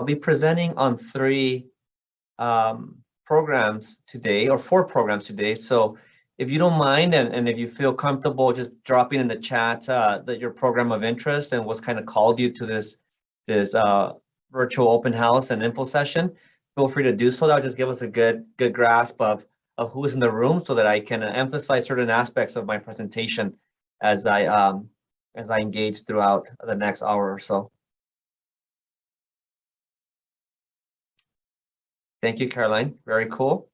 I'll be presenting on three programs today, or four programs today. So if you don't mind, and if you feel comfortable just dropping in the chat that your program of interest and what's kind of called you to this virtual open house and info session, feel free to do so. That'll just give us a good grasp of who's in the room so that I can emphasize certain aspects of my presentation as I engage throughout the next hour or so. Thank you, Caroline. Very cool.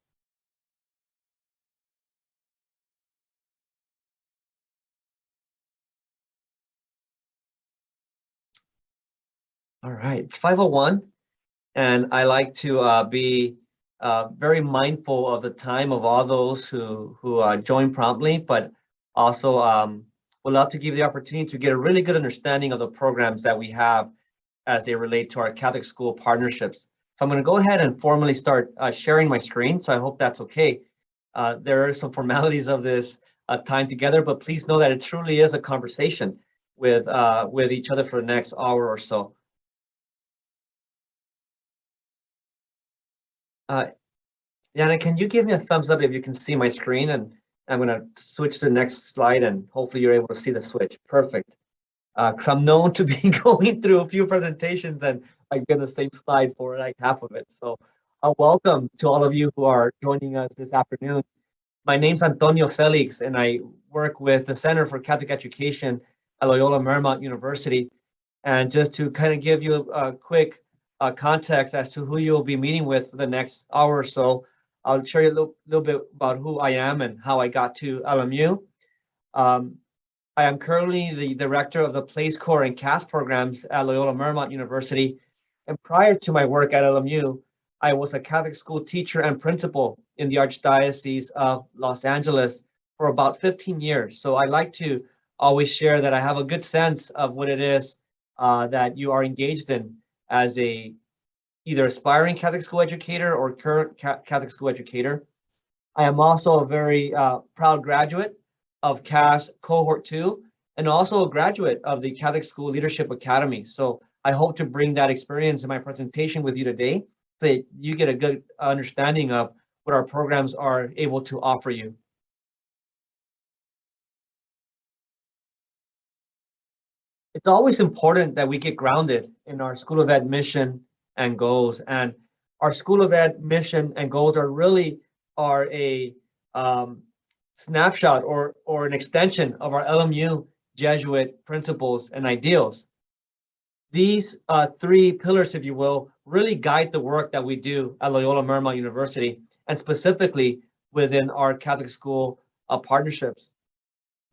All right, it's 5:01, and I like to be very mindful of the time of all those who join promptly, but also would love to give the opportunity to get a really good understanding of the programs that we have as they relate to our Catholic school partnerships. So I'm going to go ahead and formally start sharing my screen. So I hope that's okay. There are some formalities of this time together, but please know that it truly is a conversation with each other for the next hour or so. Yana, can you give me a thumbs up if you can see my screen? And I'm going to switch to the next slide, and hopefully you're able to see the switch. Perfect. Because I'm known to be going through a few presentations and I've been the same slide for like half of it. So welcome to all of you who are joining us this afternoon. My name's Antonio Felix, and I work with the Center for Catholic Education at Loyola Marymount University. And just to kind of give you a quick context as to who you'll be meeting with for the next hour or so, I'll share you a little bit about who I am and how I got to LMU. I am currently the director of the Place Core and CAS programs at Loyola Marymount University. And prior to my work at LMU, I was a Catholic school teacher and principal in the Archdiocese of Los Angeles for about 15 years. So I like to always share that I have a good sense of what it is that you are engaged in as a either aspiring Catholic school educator or current Catholic school educator. I am also a very proud graduate of CAS Cohort 2, and also a graduate of the Catholic School Leadership Academy. So I hope to bring that experience in my presentation with you today so that you get a good understanding of what our programs are able to offer you. It's always important that we get grounded in our School of Ed mission and goals. And our School of Ed mission and goals are a snapshot or an extension of our LMU Jesuit principles and ideals. These three pillars, if you will, really guide the work that we do at Loyola Marymount University, and specifically within our Catholic school partnerships.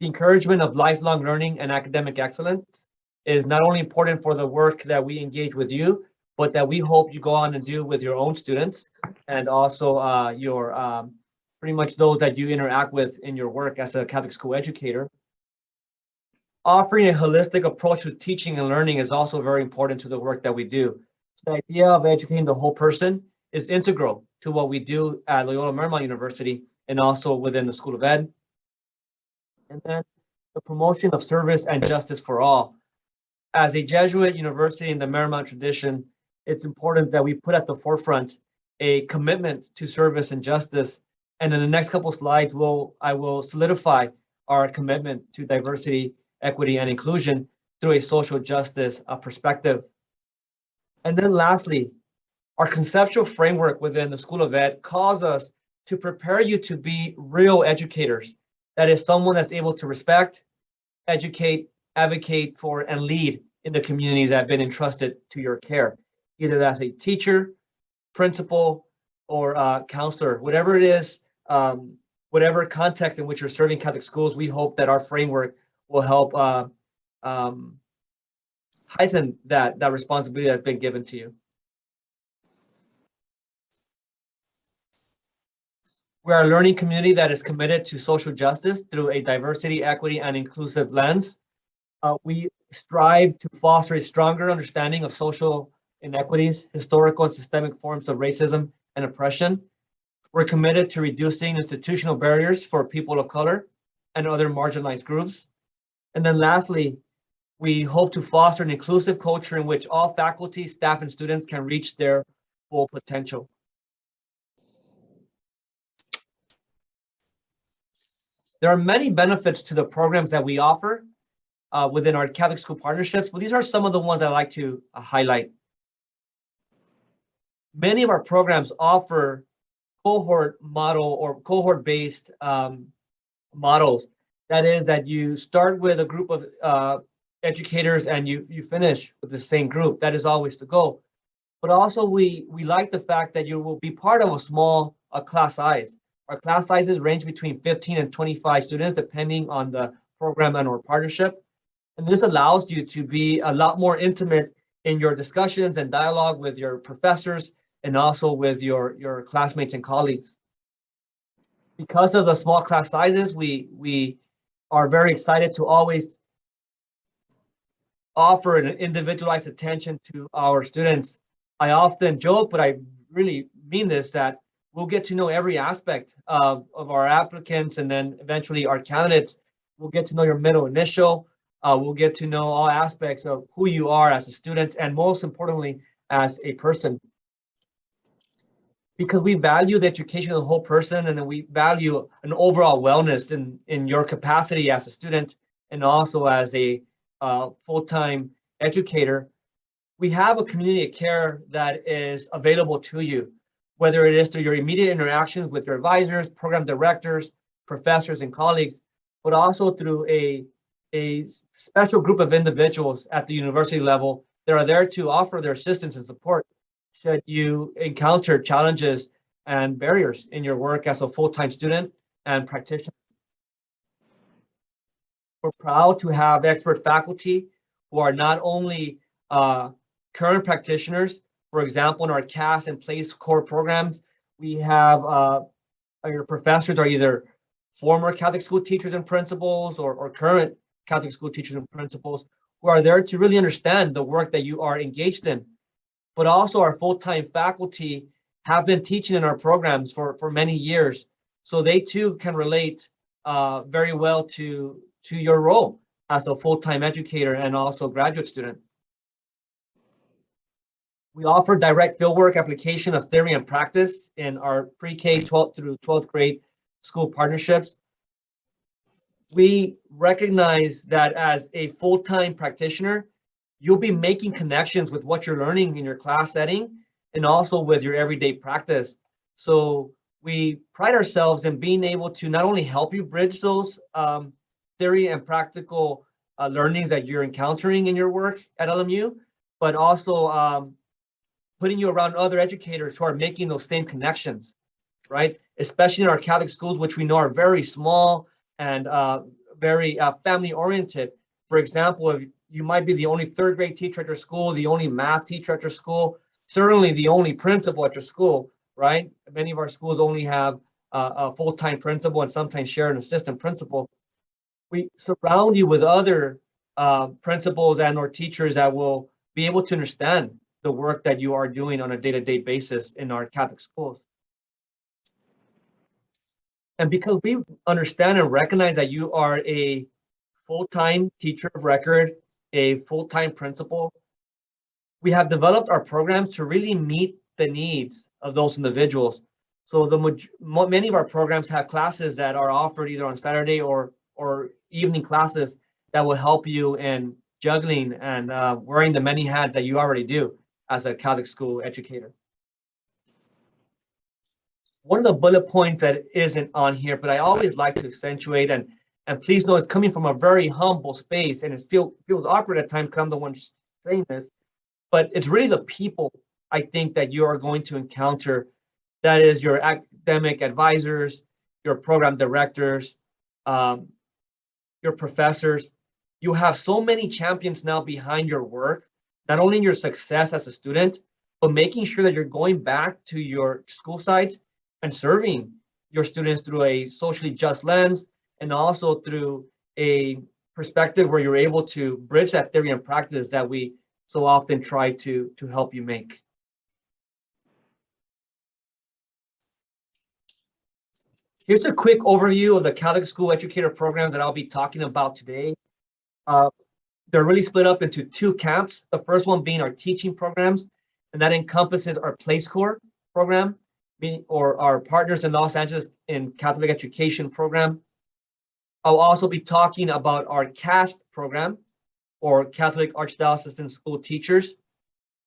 The encouragement of lifelong learning and academic excellence is not only important for the work that we engage with you, but that we hope you go on and do with your own students, and also your pretty much those that you interact with in your work as a Catholic school educator. Offering a holistic approach to teaching and learning is also very important to the work that we do. The idea of educating the whole person is integral to what we do at Loyola Marymount University and also within the School of Ed. And then the promotion of service and justice for all. As a Jesuit university in the Marymount tradition, it's important that we put at the forefront a commitment to service and justice. And in the next couple of slides, I will solidify our commitment to diversity, equity, and inclusion through a social justice perspective. And then lastly, our conceptual framework within the School of Ed calls us to prepare you to be real educators. That is, someone that's able to respect, educate, advocate for, and lead in the communities that have been entrusted to your care, either as a teacher, principal, or counselor, whatever it is, whatever context in which you're serving Catholic schools. We hope that our framework will help heighten that responsibility that's been given to you. We are a learning community that is committed to social justice through a diversity, equity, and inclusive lens. We strive to foster a stronger understanding of social inequities, historical and systemic forms of racism and oppression. We're committed to reducing institutional barriers for people of color and other marginalized groups. And then lastly, We hope to foster an inclusive culture in which all faculty, staff, and students can reach their full potential. There are many benefits to the programs that we offer within our Catholic school partnerships, but these are some of the ones I'd like to highlight. Many of our programs offer cohort model or cohort-based models. That is, that you start with a group of educators and you finish with the same group. That is always the goal. But also we like the fact that you will be part of a small class size. Our class sizes range between 15 and 25 students, depending on the program and or partnership. And this allows you to be a lot more intimate in your discussions and dialogue with your professors and also with your classmates and colleagues. Because of the small class sizes, we are very excited to always offer an individualized attention to our students. I often joke, but I really mean this, that we'll get to know every aspect of our applicants, and then eventually our candidates. We'll get to know your middle initial. We'll get to know all aspects of who you are as a student, and most importantly, as a person. Because we value the education of the whole person, and then we value an overall wellness in your capacity as a student and also as a full-time educator. We have a community of care that is available to you, whether it is through your immediate interactions with your advisors, program directors, professors, and colleagues, but also through a special group of individuals at the university level that are there to offer their assistance and support should you encounter challenges and barriers in your work as a full-time student and practitioner. We're proud to have expert faculty who are not only current practitioners. For example, in our CAS and PLACE core programs, we have your professors are either former Catholic school teachers and principals or current Catholic school teachers and principals who are there to really understand the work that you are engaged in. But also our full-time faculty have been teaching in our programs for many years. So they too can relate very well to your role as a full-time educator and also graduate student. We offer direct fieldwork application of theory and practice in our pre-K 12th through 12th grade school partnerships. We recognize that as a full-time practitioner, you'll be making connections with what you're learning in your class setting and also with your everyday practice. So we pride ourselves in being able to not only help you bridge those theory and practical learnings that you're encountering in your work at LMU, but also putting you around other educators who are making those same connections, right? Especially in our Catholic schools, which we know are very small and very family oriented. For example, if you might be the only third grade teacher at your school, the only math teacher at your school, certainly the only principal at your school, right? Many of our schools only have a full-time principal and sometimes share an assistant principal. We surround you with other principals and or teachers that will be able to understand the work that you are doing on a day-to-day basis in our Catholic schools. And because we understand and recognize that you are a full-time teacher of record, a full-time principal, we have developed our programs to really meet the needs of those individuals. So many of our programs have classes that are offered either on Saturday or evening classes that will help you in juggling and wearing the many hats that you already do as a Catholic school educator. One of the bullet points that isn't on here, but I always like to accentuate, and please know it's coming from a very humble space, and it feels awkward at times because I'm the one saying this, but it's really the people I think that you are going to encounter. That is your academic advisors, your program directors, your professors. You have so many champions now behind your work, not only in your success as a student, but making sure that you're going back to your school sites and serving your students through a socially just lens and also through a perspective where you're able to bridge that theory and practice that we so often try to help you make. Here's a quick overview of the Catholic school educator programs that I'll be talking about today. They're really split up into two camps. The first one being our teaching programs, and that encompasses our Place Corps program, or our Partners in Los Angeles in Catholic Education program. I'll also be talking about our CAST program, or Catholic Archdiocesan School Teachers.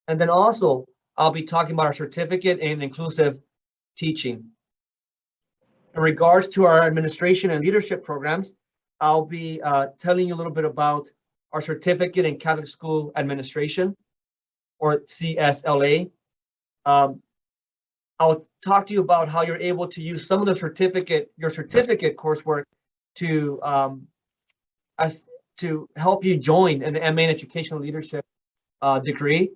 And then also, I'll be talking about our certificate in inclusive teaching. In regards to our administration and leadership programs, I'll be telling you a little bit about our certificate in Catholic School Administration, or CSLA. I'll talk to you about how you're able to use some of the your certificate coursework to help you join an MA in Educational Leadership degree.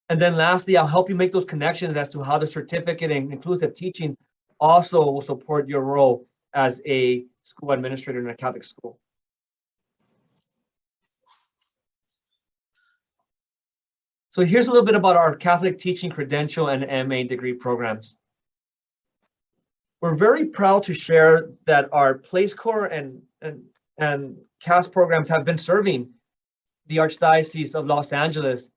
And then lastly, I'll help you make those connections as to how the certificate in inclusive teaching also will support your role as a school administrator in a Catholic school. So here's a little bit about our Catholic teaching credential and MA degree programs. We're very proud to share that our Place Corps and CAST programs have been serving the Archdiocese of Los Angeles.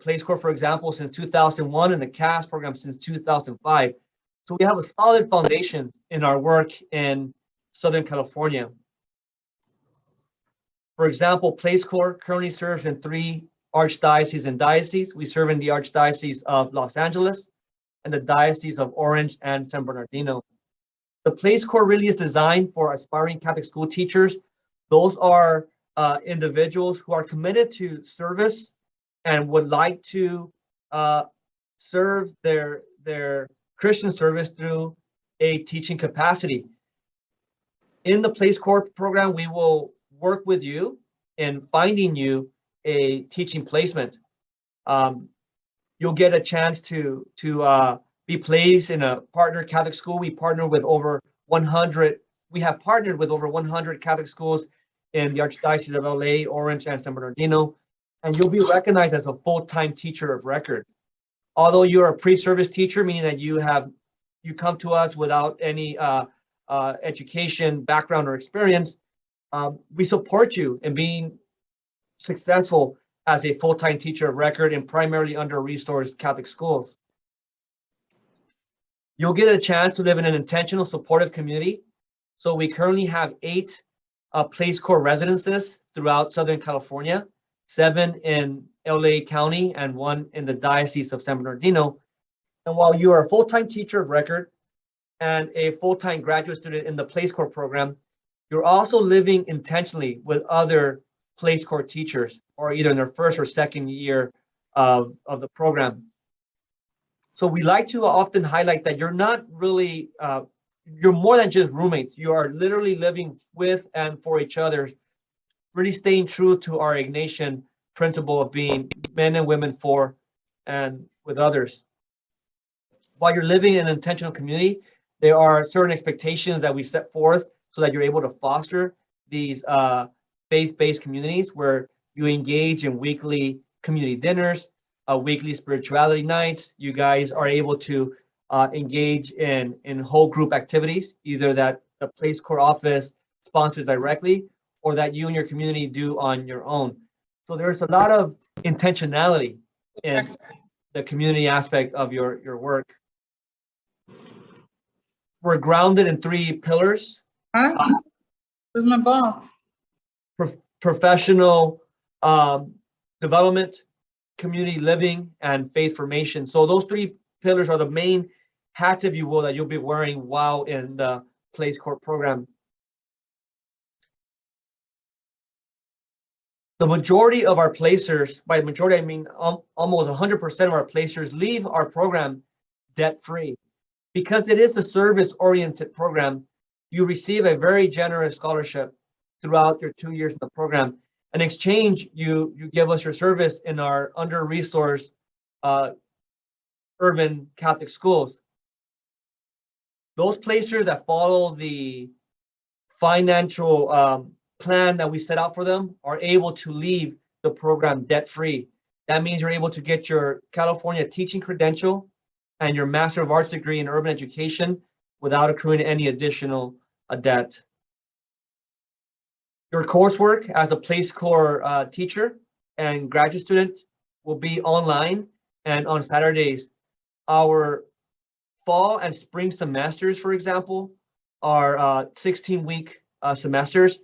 Place Corps, for example, since 2001, and the CAST program since 2005. So we have a solid foundation in our work in Southern California. For example, Place Corps currently serves in 3 archdioceses and dioceses. We serve in the Archdiocese of Los Angeles and the Diocese of Orange and San Bernardino. The Place Corps really is designed for aspiring Catholic school teachers. Those are individuals who are committed to service and would like to serve their Christian service through a teaching capacity. In the Place Corps program, we will work with you in finding you a teaching placement. You'll get a chance to be placed in a partner Catholic school. We partner with over 100. We have partnered with over 100 Catholic schools in the Archdiocese of LA, Orange, and San Bernardino, and you'll be recognized as a full-time teacher of record. Although you're a pre-service teacher, meaning that you come to us without any education background or experience, we support you in being successful as a full-time teacher of record in primarily under-resourced Catholic schools. You'll get a chance to live in an intentional, supportive community. So we currently have 8 Place Corps residences throughout Southern California, 7 in LA County and 1 in the Diocese of San Bernardino. And while you are a full-time teacher of record and a full-time graduate student in the Place Corps program, you're also living intentionally with other Place Corps teachers, or either in their first or second year of the program. So we like to often highlight that you're not really, you're more than just roommates. You are literally living with and for each other, really staying true to our Ignatian principle of being men and women for and with others. While you're living in an intentional community, there are certain expectations that we set forth so that you're able to foster these faith-based communities where you engage in weekly community dinners, weekly spirituality nights. You guys are able to engage in whole group activities, either that the Place Corps office sponsors directly or that you and your community do on your own. So there's a lot of intentionality in the community aspect of your work. We're grounded in 3 pillars. Huh? Where's my ball? Professional development, community living, and faith formation. So those 3 pillars are the main hats, if you will, that you'll be wearing while in the Place Corps program. The majority of our placers, by majority I mean almost 100% of our placers, leave our program debt-free. Because it is a service-oriented program, you receive a very generous scholarship throughout your 2 years in the program. In exchange, you give us your service in our under-resourced urban Catholic schools. Those placers that follow the financial plan that we set out for them are able to leave the program debt-free. That means you're able to get your California teaching credential and your Master of Arts degree in urban education without accruing any additional debt. Your coursework as a place core teacher and graduate student will be online and on Saturdays. Our fall and spring semesters, for example, are 16-week semesters.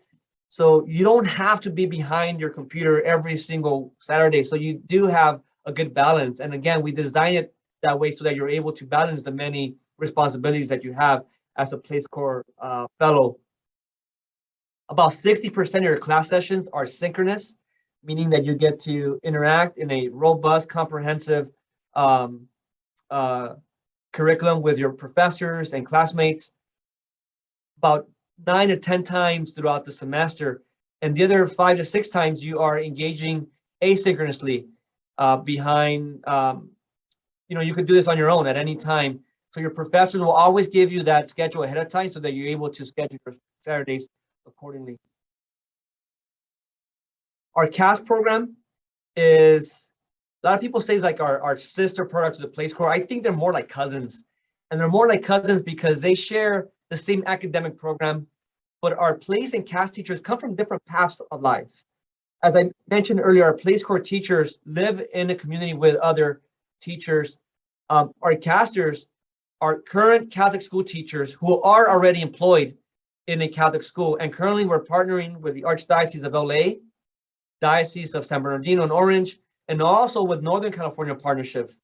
So you don't have to be behind your computer every single Saturday. So you do have a good balance. And again, we design it that way so that you're able to balance the many responsibilities that you have as a place core fellow. About 60% of your class sessions are synchronous, meaning that you get to interact in a robust, comprehensive um, uh, curriculum with your professors and classmates about 9 to 10 times throughout the semester. And the other 5 to 6 times you are engaging asynchronously behind, you could do this on your own at any time. So your professors will always give you that schedule ahead of time so that you're able to schedule your Saturdays accordingly. Our CAS program is, a lot of people say it's like our sister product to the Place Core. I think they're more like cousins. And they're more like cousins because they share the same academic program, but our Place and CAS teachers come from different paths of life. As I mentioned earlier, our Place Core teachers live in a community with other teachers. Our casters are current Catholic school teachers who are already employed in a Catholic school. And currently we're partnering with the Archdiocese of LA, Diocese of San Bernardino and Orange, and also with Northern California partnerships,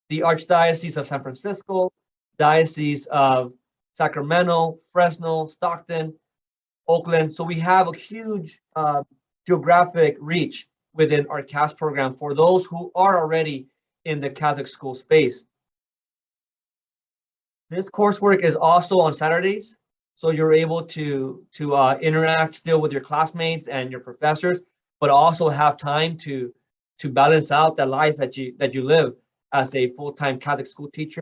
the Archdiocese of San Francisco, Diocese of Sacramento, Fresno, Stockton, Oakland. So we have a huge geographic reach within our CAS program for those who are already in the Catholic school space. This coursework is also on Saturdays, so you're able to interact still with your classmates and your professors, but also have time to balance out the life that you live as a full-time Catholic school teacher.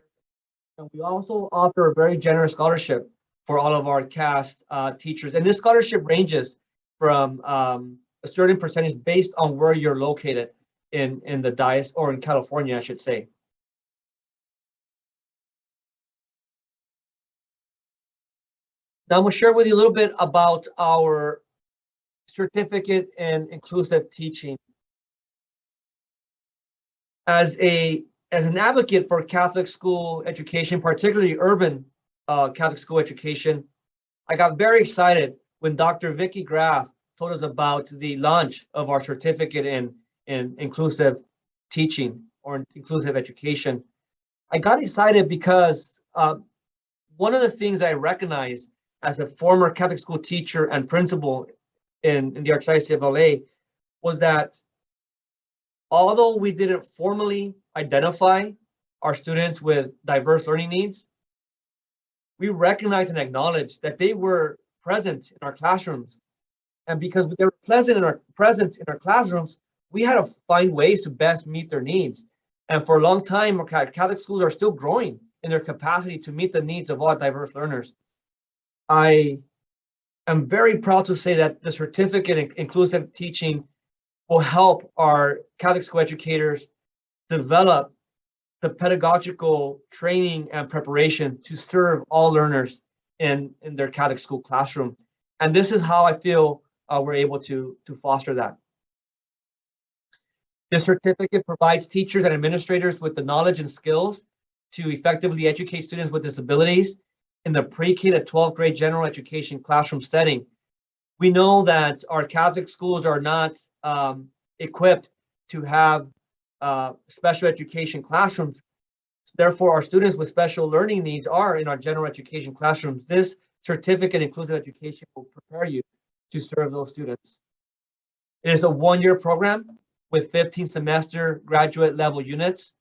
And we also offer a very generous scholarship for all of our CAS teachers, and this scholarship ranges from a certain percentage based on where you're located in the diocese or in California, I should say. Now I'm going to share with you a little bit about our certificate in inclusive teaching. As an advocate for Catholic school education, particularly urban Catholic school education, I got very excited when Dr. Vicky Graff told us about the launch of our certificate in inclusive teaching or inclusive education. I got excited because one of the things I recognized as a former Catholic school teacher and principal in the Archdiocese of LA was that although we didn't formally identify our students with diverse learning needs, we recognize and acknowledge that they were present in our classrooms. And because they were present in our classrooms, we had to find ways to best meet their needs. And for a long time, our Catholic schools are still growing in their capacity to meet the needs of all diverse learners. I am very proud to say that the certificate in inclusive teaching will help our Catholic school educators develop the pedagogical training and preparation to serve all learners in their Catholic school classroom. And this is how I feel we're able to foster that. This certificate provides teachers and administrators with the knowledge and skills to effectively educate students with disabilities in the pre-K to 12th grade general education classroom setting. We know that our Catholic schools are not equipped to have special education classrooms. Therefore, our students with special learning needs are in our general education classrooms. This certificate in inclusive education will prepare you to serve those students. It is a one-year program with 15 semester graduate level units.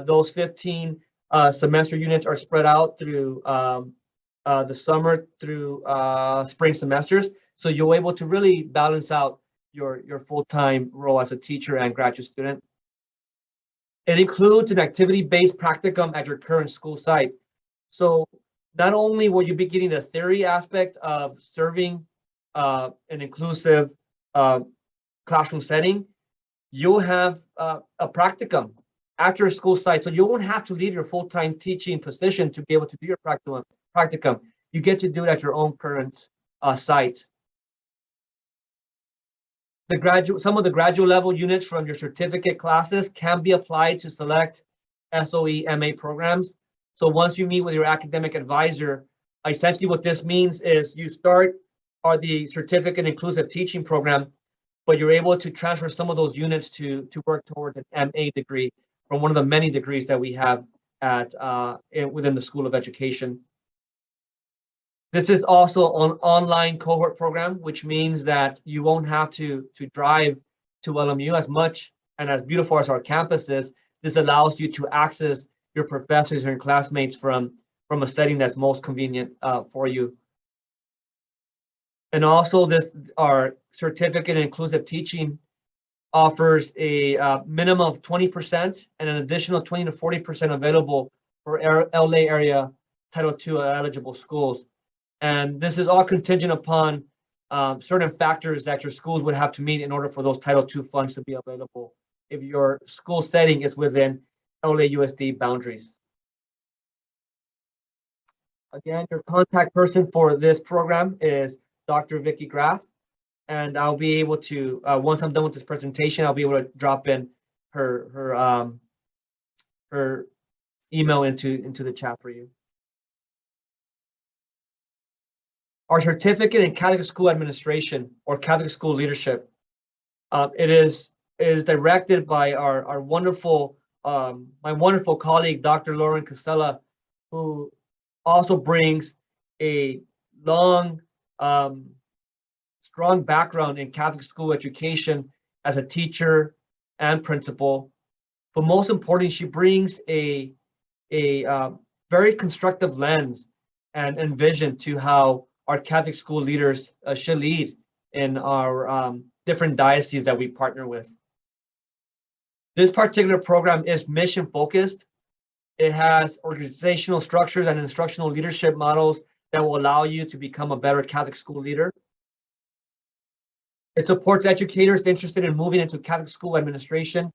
Those 15 semester units are spread out through the summer through spring semesters. So you're able to really balance out your full-time role as a teacher and graduate student. It includes an activity-based practicum at your current school site. So not only will you be getting the theory aspect of serving an inclusive classroom setting, you'll have a practicum at your school site. So you won't have to leave your full-time teaching position to be able to do your practicum. You get to do it at your own current site. Some of the graduate level units from your certificate classes can be applied to select SOE MA programs. So once you meet with your academic advisor, essentially what this means is you start the certificate inclusive teaching program, but you're able to transfer some of those units to work towards an MA degree from one of the many degrees that we have within the School of Education. This is also an online cohort program, which means that you won't have to drive to LMU as much, and as beautiful as our campus is, this allows you to access your professors and classmates from a setting that's most convenient for you. And also our certificate in inclusive teaching offers a minimum of 20% and an additional 20 to 40% available for LA area Title II eligible schools. And this is all contingent upon certain factors that your schools would have to meet in order for those Title II funds to be available if your school setting is within LAUSD boundaries. Again, your contact person for this program is Dr. Vicki Graff, and I'll be able to, once I'm done with this presentation, I'll be able to drop in her email into the chat for you. Our certificate in Catholic School Administration or Catholic School Leadership, it is directed by our wonderful, my wonderful colleague, Dr. Lauren Casella, who also brings a long, strong background in Catholic school education as a teacher and principal. But most importantly, she brings a very constructive lens and vision to how our Catholic school leaders should lead in our different dioceses that we partner with. This particular program is mission focused. It has organizational structures and instructional leadership models that will allow you to become a better Catholic school leader. It supports educators interested in moving into Catholic school administration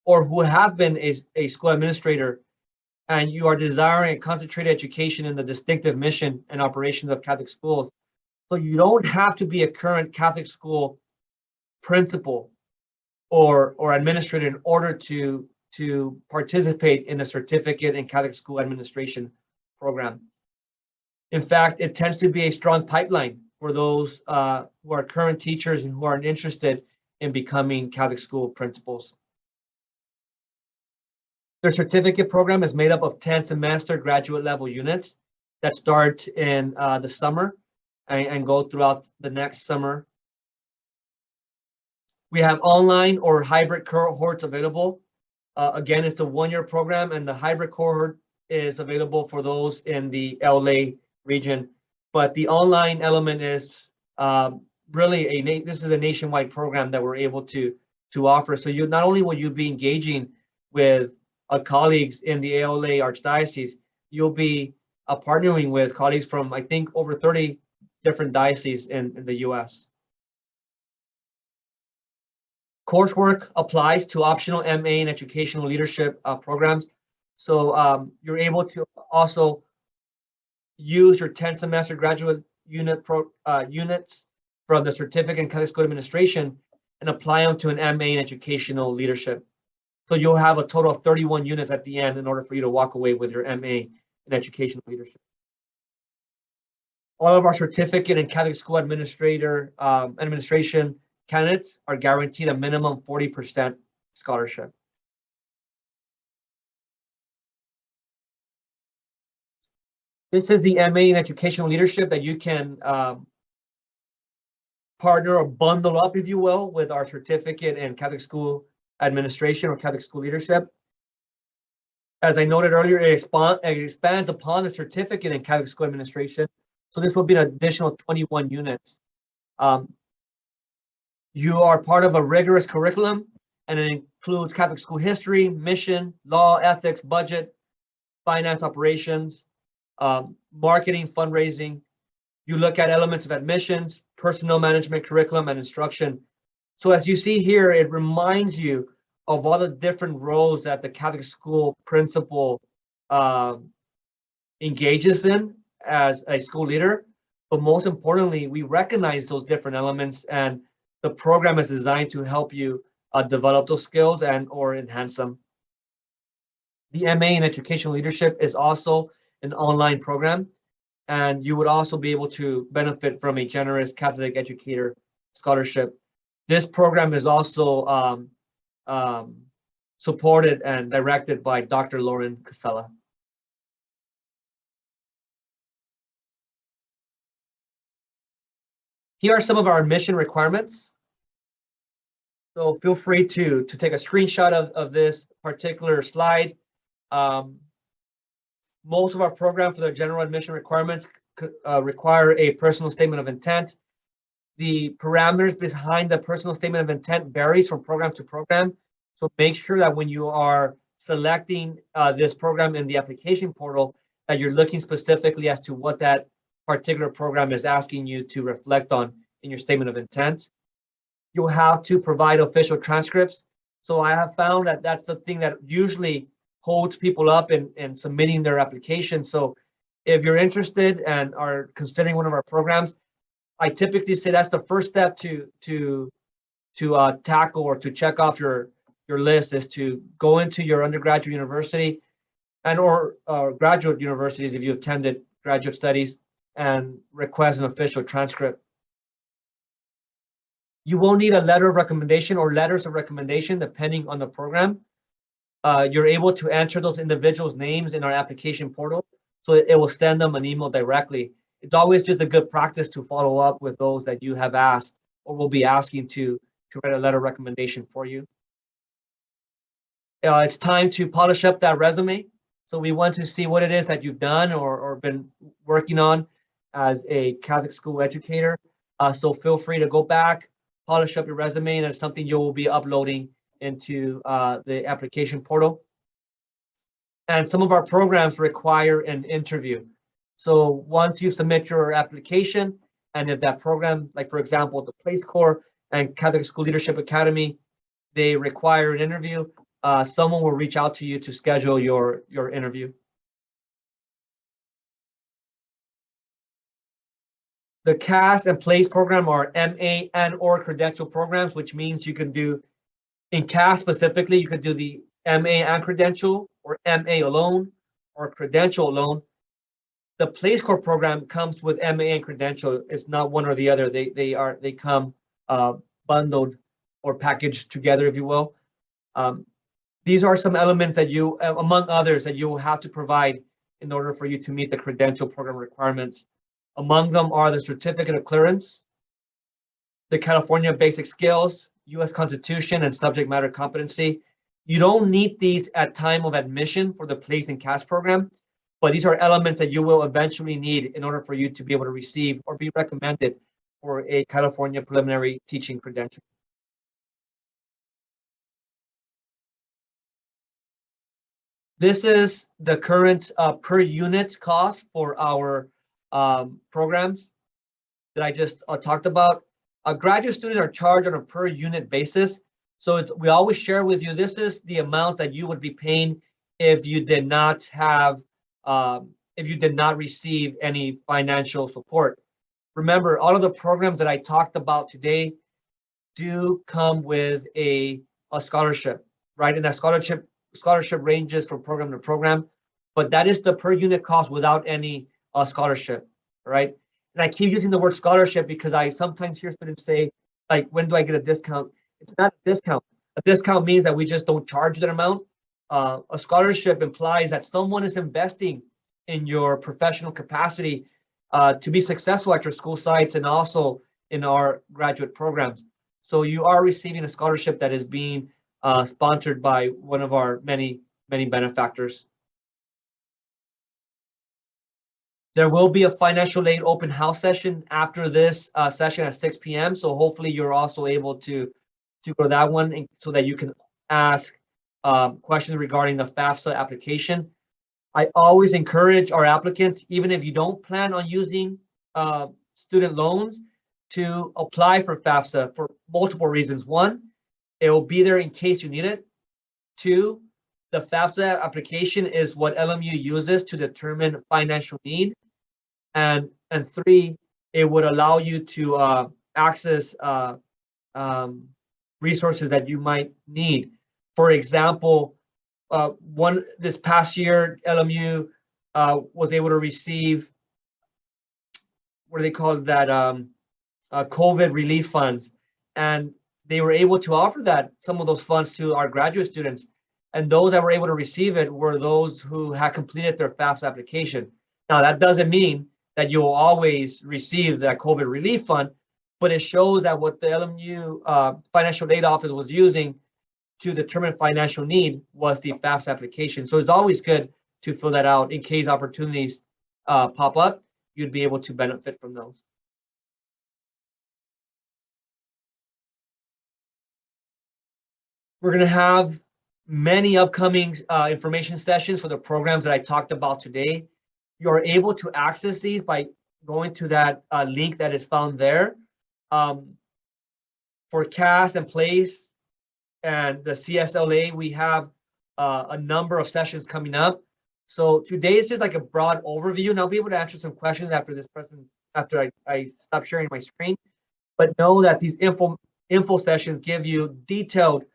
or who have been a school administrator and you are desiring a concentrated education in the distinctive mission and operations of Catholic schools. So you don't have to be a current Catholic school principal or administrator in order to participate in the certificate in Catholic school administration program. In fact, it tends to be a strong pipeline for those who are current teachers and who are interested in becoming Catholic school principals. Their certificate program is made up of 10 semester graduate level units that start in the summer and go throughout the next summer. We have online or hybrid cohorts available. Again, it's a one-year program, and the hybrid cohort is available for those in the LA region. But the online element is really this is a nationwide program that we're able to offer. So you not only will you be engaging with colleagues in the LA Archdiocese, you'll be partnering with colleagues from, I think, over 30 different dioceses in the US. Coursework applies to optional MA and educational leadership programs. So you're able to also use your 10 semester graduate units from the certificate in Catholic School Administration and apply them to an MA in educational leadership. So you'll have a total of 31 units at the end in order for you to walk away with your MA in educational leadership. All of our certificate in Catholic School administration candidates are guaranteed a minimum 40% scholarship. This is the MA in educational leadership that you can partner or bundle up, if you will, with our certificate in Catholic school administration or Catholic school leadership. As I noted earlier, it expands upon the certificate in Catholic school administration. So this will be an additional 21 units. You are part of a rigorous curriculum, and it includes Catholic school history, mission, law, ethics, budget, finance, operations, marketing, fundraising. You look at elements of admissions, personnel management, curriculum, and instruction. So as you see here, it reminds you of all the different roles that the Catholic school principal engages in as a school leader. But most importantly, we recognize those different elements and the program is designed to help you develop those skills and or enhance them. The MA in Educational Leadership is also an online program, and you would also be able to benefit from a generous Catholic Educator Scholarship. This program is also supported and directed by Dr. Lauren Casella. Here are some of our admission requirements. So feel free to take a screenshot of this particular slide. Most of our program for the general admission requirements require a personal statement of intent. The parameters behind the personal statement of intent varies from program to program. So make sure that when you are selecting this program in the application portal, that you're looking specifically as to what that particular program is asking you to reflect on in your statement of intent. You'll have to provide official transcripts. So I have found that that's the thing that usually holds people up in submitting their application. So if you're interested and are considering one of our programs, I typically say that's the first step to tackle or to check off your list, is to go into your undergraduate university and or graduate universities if you attended graduate studies and request an official transcript. You will need a letter of recommendation or letters of recommendation depending on the program. You're able to enter those individuals' names in our application portal, so it will send them an email directly. It's always just a good practice to follow up with those that you have asked or will be asking to write a letter of recommendation for you. It's time to polish up that resume. So we want to see what it is that you've done or been working on as a Catholic school educator. So feel free to go back, polish up your resume, and it's something you will be uploading into the application portal. And some of our programs require an interview. So once you submit your application, and if that program, like for example, the Place Corps and Catholic School Leadership Academy, they require an interview, someone will reach out to you to schedule your interview. The CAS and PLACE program are MA and or credential programs, which means you can do, in CAS specifically, you could do the MA and credential, or MA alone, or credential alone. The Place Corps program comes with MA and credential. It's not one or the other. They come bundled or packaged together, if you will. These are some elements that you, among others, that you will have to provide in order for you to meet the credential program requirements. Among them are the Certificate of Clearance, the California Basic Skills, U.S. Constitution, and Subject Matter Competency. You don't need these at time of admission for the PLACE and CAS program, but these are elements that you will eventually need in order for you to be able to receive or be recommended for a California preliminary teaching credential. This is the current per unit cost for our programs that I just talked about. Graduate students are charged on a per unit basis. So we always share with you, this is the amount that you would be paying if you did not have, if you did not receive any financial support. Remember, all of the programs that I talked about today do come with a scholarship, right? And that scholarship ranges from program to program, but that is the per unit cost without any scholarship, right? And I keep using the word scholarship because I sometimes hear students say, like, when do I get a discount? It's not a discount. A discount means that we just don't charge that amount. A scholarship implies that someone is investing in your professional capacity to be successful at your school sites and also in our graduate programs. So you are receiving a scholarship that is being sponsored by one of our many benefactors. There will be a financial aid open house session after this session at 6 p.m. So hopefully you're also able to go to that one so that you can ask questions regarding the FAFSA application. I always encourage our applicants, even if you don't plan on using student loans, to apply for FAFSA for multiple reasons. One, it will be there in case you need it. Two, the FAFSA application is what LMU uses to determine financial need. And three, it would allow you to access resources that you might need. For example, this past year, LMU was able to receive, what do they call that, COVID relief funds, and they were able to offer some of those funds to our graduate students. And those that were able to receive it were those who had completed their FAFSA application. Now, that doesn't mean that you'll always receive that COVID relief fund, but it shows that what the LMU Financial Aid Office was using to determine financial need was the FAFSA application. So it's always good to fill that out in case opportunities pop up. You'd be able to benefit from those. We're going to have many upcoming information sessions for the programs that I talked about today. You're able to access these by going to that link that is found there. For CAS and PLACE and the CSLA, we have a number of sessions coming up. So today is just like a broad overview, and I'll be able to answer some questions after this after I stop sharing my screen. But know that these info sessions give you detailed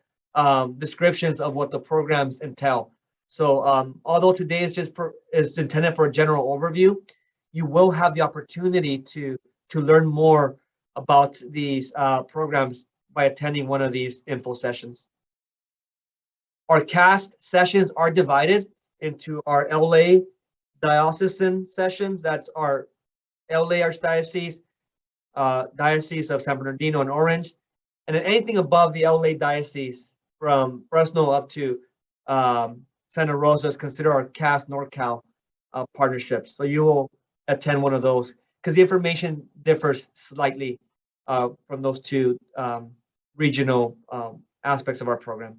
descriptions of what the programs entail. So although today is is intended for a general overview, you will have the opportunity to learn more about these programs by attending one of these info sessions. Our CAST sessions are divided into our LA diocesan sessions. That's our LA Archdiocese, Diocese of San Bernardino and Orange, and then anything above the LA Diocese from Fresno up to Santa Rosa is considered our CAST NorCal partnerships. So you will attend one of those because the information differs slightly from those two regional aspects of our program.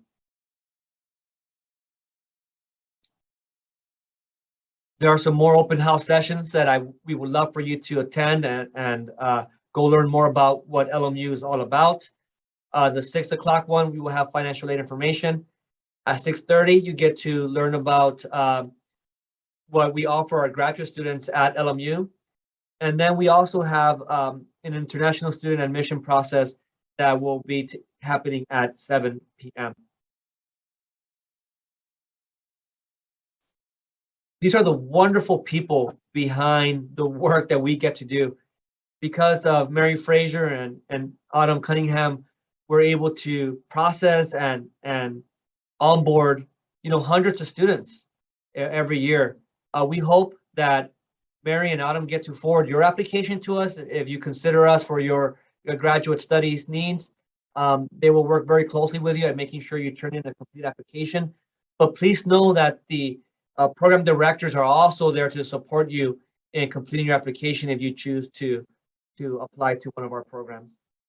There are some more open house sessions that we would love for you to attend and go learn more about what LMU is all about. The 6 o'clock one, we will have financial aid information. At 6:30, you get to learn about what we offer our graduate students at LMU. And then we also have an international student admission process that will be happening at 7 p.m. These are the wonderful people behind the work that we get to do. Because of Mary Fraser and Autumn Cunningham, we're able to process and onboard, hundreds of students every year. We hope that Mary and Autumn get to forward your application to us if you consider us for your graduate studies needs. They will work very closely with you at making sure you turn in a complete application. But please know that the program directors are also there to support you in completing your application if you choose to apply to one of our programs.